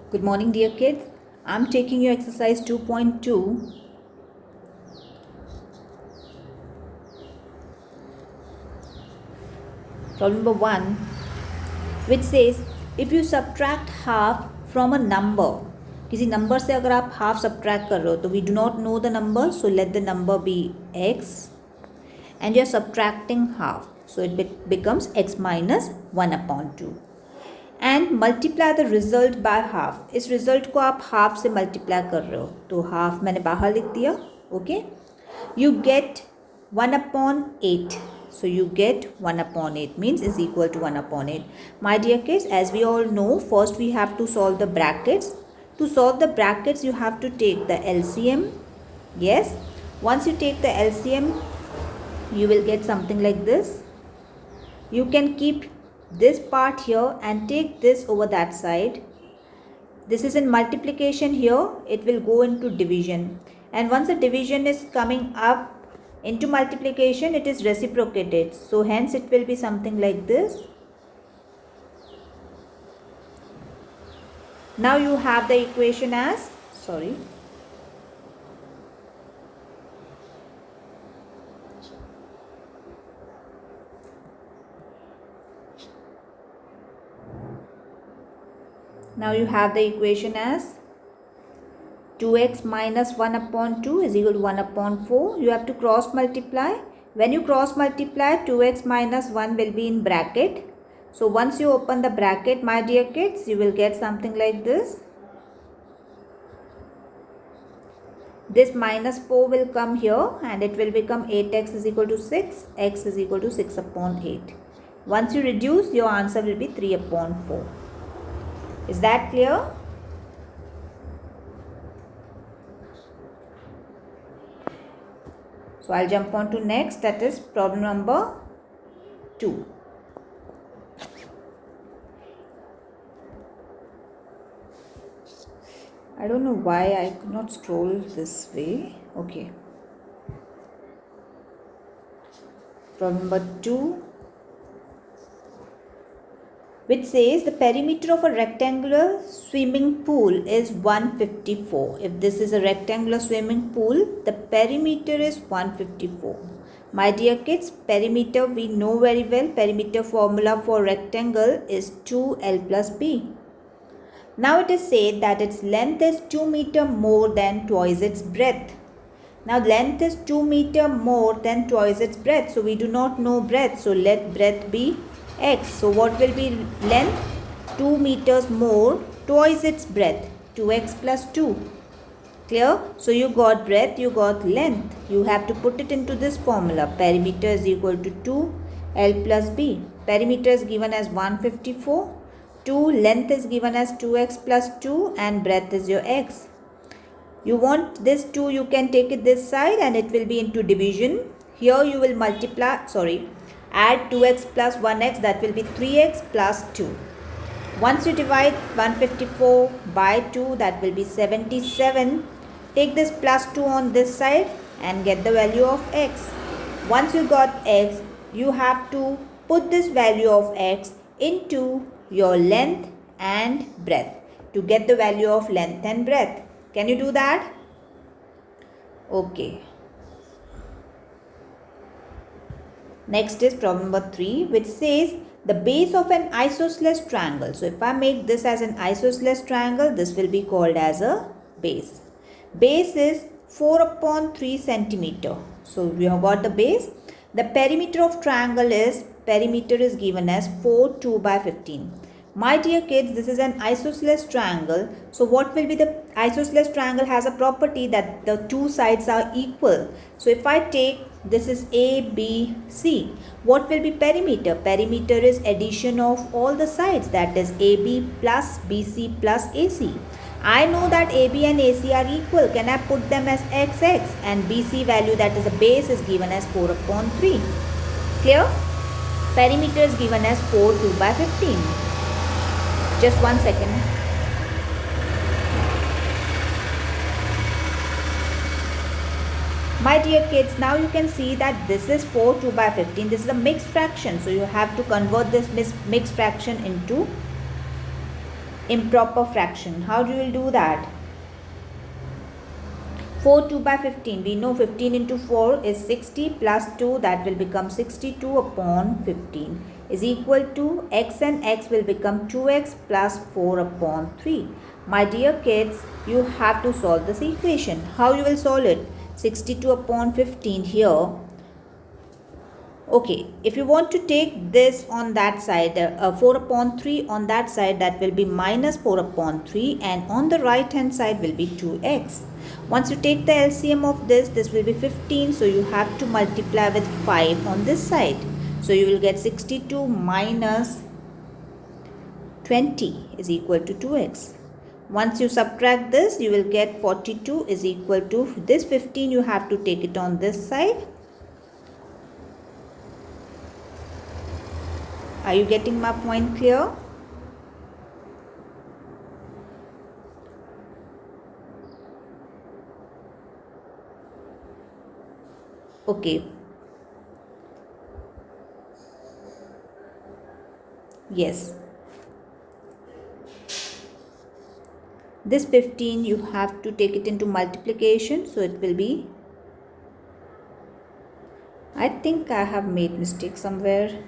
Good morning, dear kids. I'm taking you exercise 2.2. Problem number 1, which says if you subtract half from a number, किसी number से अगर आप half subtract कर रहे हो तो we do not know the number, so let the number be x, and you are subtracting half, so it becomes x minus 1 upon 2. And multiply the result by half. इस result को आप half से multiply कर रहे हो तो half मैंने बाहर लिख दिया. Okay, you get 1/8. So you get 1/8 means is equal to 1/8. My dear kids, as we all know, first we have to solve the brackets. To solve the brackets, you have to take the LCM. Yes, once you take the LCM, you will get something like this. You can keep this part here and take this over that side. This is in multiplication here, it will go into division, and once the division is coming up into multiplication, it is reciprocated, so hence it will be something like this. Now you have the equation as, now you have the equation as 2x minus 1/2 is equal to 1/4. You have to cross multiply. When you cross multiply, 2x minus 1 will be in bracket. So once you open the bracket, my dear kids, you will get something like this. This minus 4 will come here and it will become 8x is equal to 6. X is equal to 6/8. Once you reduce, your answer will be 3/4. Is that clear? So I'll jump on to next, that is problem number 2. I don't know why I could not scroll this way. Okay. Problem number 2, which says the perimeter of a rectangular swimming pool is 154. If this is a rectangular swimming pool, the perimeter is 154. My dear kids, perimeter we know very well. Perimeter formula for rectangle is 2l plus b. Now it is said that its length is 2 meter more than twice its breadth. Now length is 2 meter more than twice its breadth. So we do not know breadth. So let breadth be x. So what will be length? 2 meters more, twice its breadth, 2x plus 2. Clear? So you got breadth, you got length. You have to put it into this formula. Perimeter is equal to 2l plus b. Perimeter is given as 154. 2, length is given as 2x plus 2, and breadth is your x. You want this 2, you can take it this side and it will be into division. Here you will multiply, add 2x plus 1x, that will be 3x plus 2. Once you divide 154 by 2, that will be 77. Take this plus 2 on this side and get the value of x. Once you got x, you have to put this value of x into your length and breadth to get the value of length and breadth. Can you do that? Okay. Next is problem number 3, which says the base of an isosceles triangle. So if I make this as an isosceles triangle, this will be called as a base. Base is 4/3 centimeter. So we have got the base. The perimeter of triangle is, perimeter is given as 4 2 by 15. My dear kids, this is an isosceles triangle. So what will be the isosceles triangle? Has a property that the two sides are equal. So if I take, this is A, B, C. What will be perimeter? Perimeter is addition of all the sides, that is AB plus BC plus AC. I know that AB and AC are equal. Can I put them as XX? And BC value, that is the base, is given as 4/3. Clear? Perimeter is given as 4 2 by 15. Just 1 second. My dear kids, now you can see that this is 4 2 by 15. This is a mixed fraction. So you have to convert this mixed fraction into improper fraction. How you will do that? 4 2 by 15. We know 15 into 4 is 60 plus 2, that will become 62 upon 15 is equal to x, and x will become 2x plus 4 upon 3. My dear kids, you have to solve this equation. How you will solve it? 62 upon 15 here. Okay, if you want to take this on that side, 4 upon 3 on that side, that will be minus 4 upon 3, and on the right hand side will be 2x. Once you take the LCM of this will be 15, so you have to multiply with 5 on this side. So you will get 62 minus 20 is equal to 2x. Once you subtract this, you will get 42 is equal to this 15, you have to take it on this side. Are you getting my point clear? Okay. Yes. This 15 you have to take it into multiplication, so it will be, I think I have made mistake somewhere.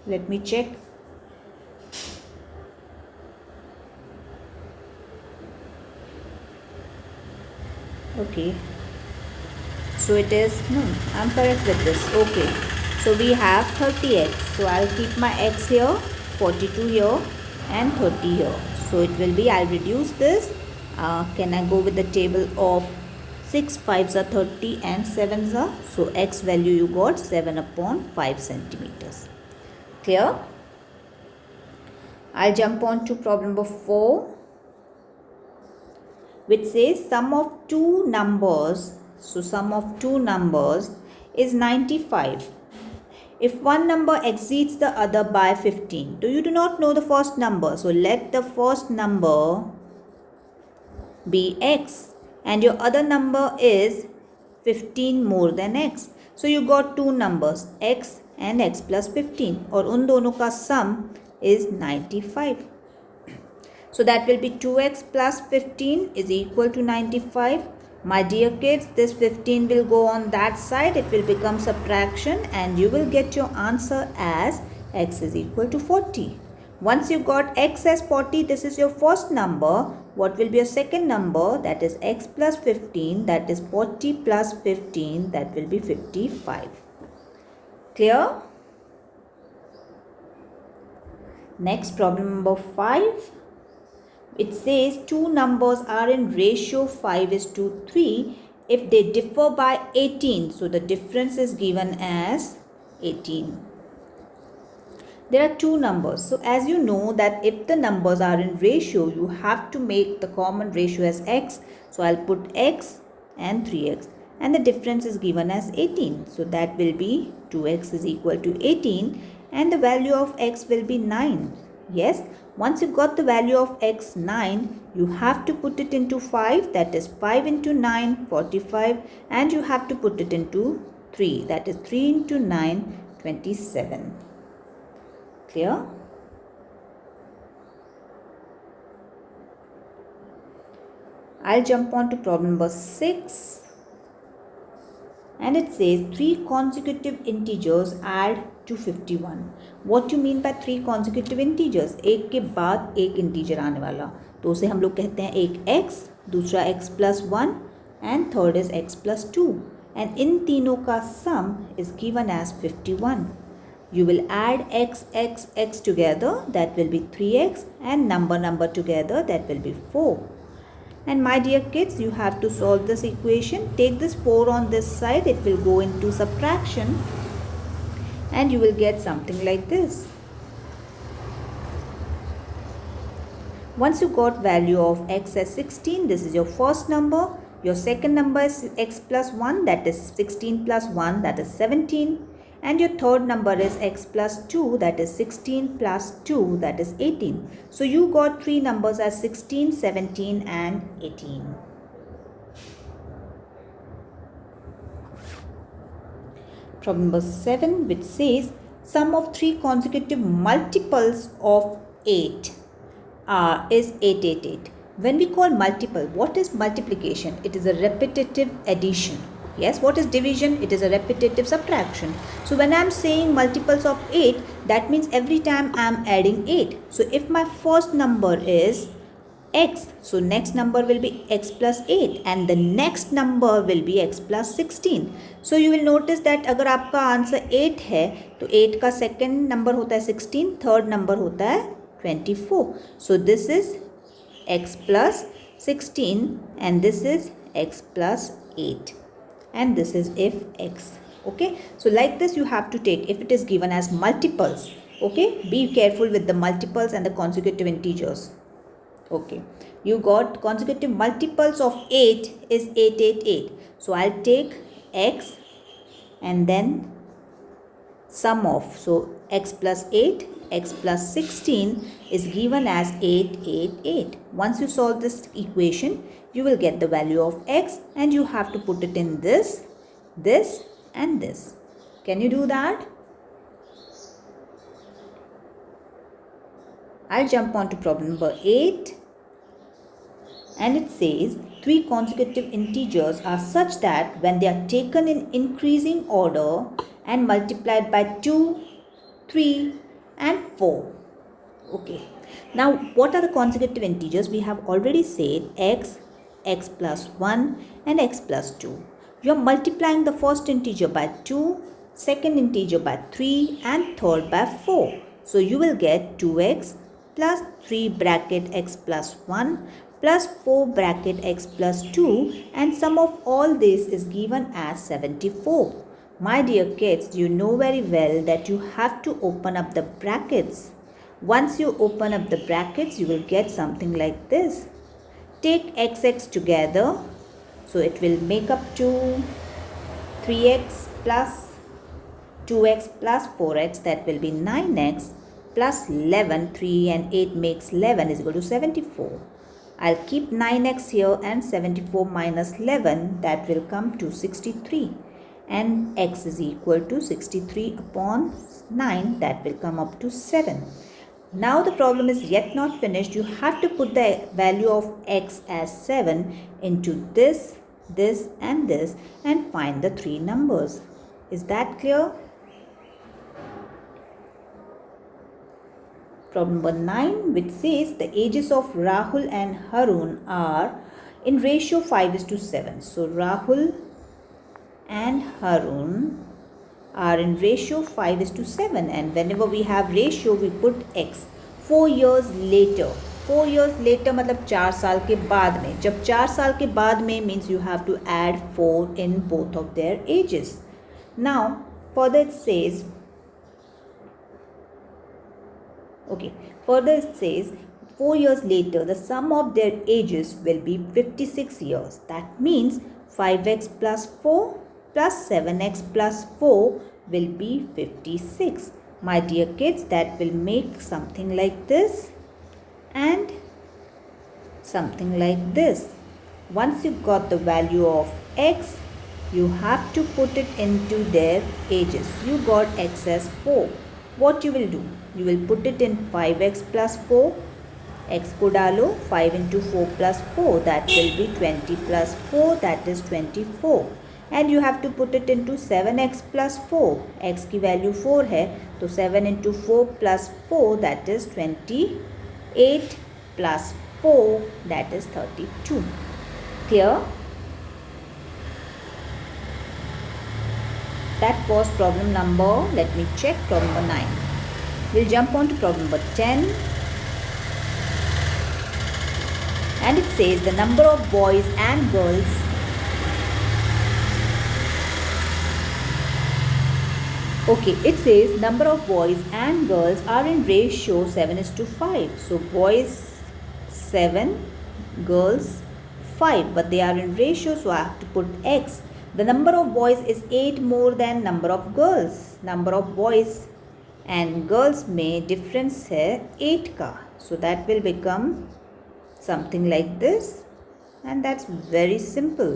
Let me check. Okay. So it is, no, I'm correct with this. Okay. So we have 30x. So I'll keep my x here, 42 here and 30 here. So it will be, I'll reduce this. Can I go with the table of 6 5s are 30 and 7s are? So x value you got 7 upon 5 centimeters. Clear? I'll jump on to problem number 4, which says sum of two numbers. So sum of two numbers is 95. If one number exceeds the other by 15, so you do not know the first number, so let the first number be x and your other number is 15 more than x. So you got two numbers, x and x plus 15, और उन दोनों का sum is 95. So that will be 2x plus 15 is equal to 95. My dear kids, this 15 will go on that side. It will become subtraction and you will get your answer as x is equal to 40. Once you got x as 40, this is your first number. What will be your second number? That is x plus 15. That is 40 plus 15. That will be 55. Clear? Next, problem number 5. It says two numbers are in ratio 5:3 if they differ by 18. So the difference is given as 18. There are two numbers. So as you know that if the numbers are in ratio, you have to make the common ratio as x. So I'll put x and 3x. And the difference is given as 18. So that will be 2x is equal to 18. And the value of x will be 9. Yes. Once you got the value of x 9, you have to put it into 5. That is 5 into 9, 45. And you have to put it into 3. That is 3 into 9, 27. Clear? I'll jump on to problem number 6. And it says 3 consecutive integers add to 51. What you mean by 3 consecutive integers? एक के बाद एक integer आने वाला, तो उसे हम लोग कहते हैं एक x, दूसरा x plus 1 and third is x plus 2. And इन तीनों का sum is given as 51. You will add x, x, x together, that will be 3x, and number together, that will be 4. And my dear kids, you have to solve this equation. Take this 4 on this side, it will go into subtraction and you will get something like this. Once you got value of x as 16, this is your first number. Your second number is x plus 1, that is 16 plus 1, that is 17. And your third number is x plus 2, that is 16 plus 2, that is 18. So you got 3 numbers as 16, 17 and 18. Problem number 7, which says sum of 3 consecutive multiples of 8 is 888. When we call multiple, what is multiplication? It is a repetitive addition. Yes, what is division? It is a repetitive subtraction. So when I am saying multiples of 8, that means every time I am adding 8. So if my first number is x, so next number will be x plus 8 and the next number will be x plus 16. So you will notice that अगर आपका answer 8 है तो 8 का second number होता है 16, third number होता है 24. So this is x plus 16 and this is x plus 8 and this is if x. Okay, so like this you have to take if it is given as multiples. Okay, be careful with the multiples and the consecutive integers. Okay, you got consecutive multiples of 8 is 888. So I'll take x and then sum of, so x plus 8, x plus 16 is given as 888. Once you solve this equation, you will get the value of x and you have to put it in this and this. Can you do that? I'll jump on to problem number 8 and it says 3 consecutive integers are such that when they are taken in increasing order and multiplied by 2, 3 and 4. Okay, now what are the consecutive integers? We have already said x, x plus 1 and x plus 2. You are multiplying the first integer by 2, second integer by 3 and third by 4. So you will get 2x plus 3 bracket x plus 1 plus 4 bracket x plus 2 and sum of all this is given as 74. My dear kids, you know very well that you have to open up the brackets. Once you open up the brackets, you will get something like this. Take xx together, so it will make up to 3x plus 2x plus 4x, that will be 9x plus 11, 3 and 8 makes 11 is equal to 74. I'll keep 9x here and 74 minus 11, that will come to 63 and x is equal to 63 upon 9, that will come up to 7. Now the problem is yet not finished. You have to put the value of x as 7 into this and find the 3 numbers. Is that clear? Problem number 9, which says the ages of Rahul and Harun are in ratio 5:7. So Rahul and Harun are in ratio 5:7 and whenever we have ratio we put x. 4 years later. 4 years later मतलब 4 साल के बाद में. जब 4 साल के बाद में means you have to add 4 in both of their ages. Now further it says, okay, further it says 4 years later the sum of their ages will be 56 years. That means 5x plus 4 plus 7x plus 4 will be 56. My dear kids, that will make something like this and something like this. Once you got the value of x, you have to put it into their ages. You got x as 4. What you will do? You will put it in 5x plus 4. x को डालो, 5 into 4 plus 4, that will be 20 plus 4, that is 24. And you have to put it into 7x plus 4. x की value 4 है, तो 7 into 4 plus 4, that is 28 plus 4, that is 32. Clear? That was problem number, let me check, problem number 9. We'll jump on to problem number 10. And it says the number of boys and girls it says number of boys and girls are in ratio 7:5. So boys 7, girls 5, but they are in ratio, so I have to put x. The number of boys is 8 more than number of girls. Number of boys and girls में difference है 8 का. So that will become something like this, and that's very simple.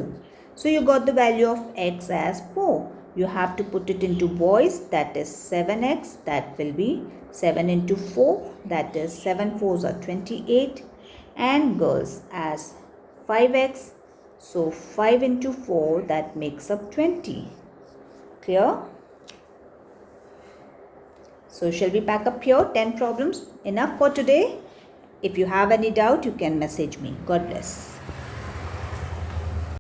So you got the value of x as 4. You have to put it into boys, that is 7x, that will be 7 into 4, that is 7 4s are 28, and girls as 5x, so 5 into 4, that makes up 20. Clear? So shall we pack up here? 10 problems enough for today. If you have any doubt, you can message me. God bless.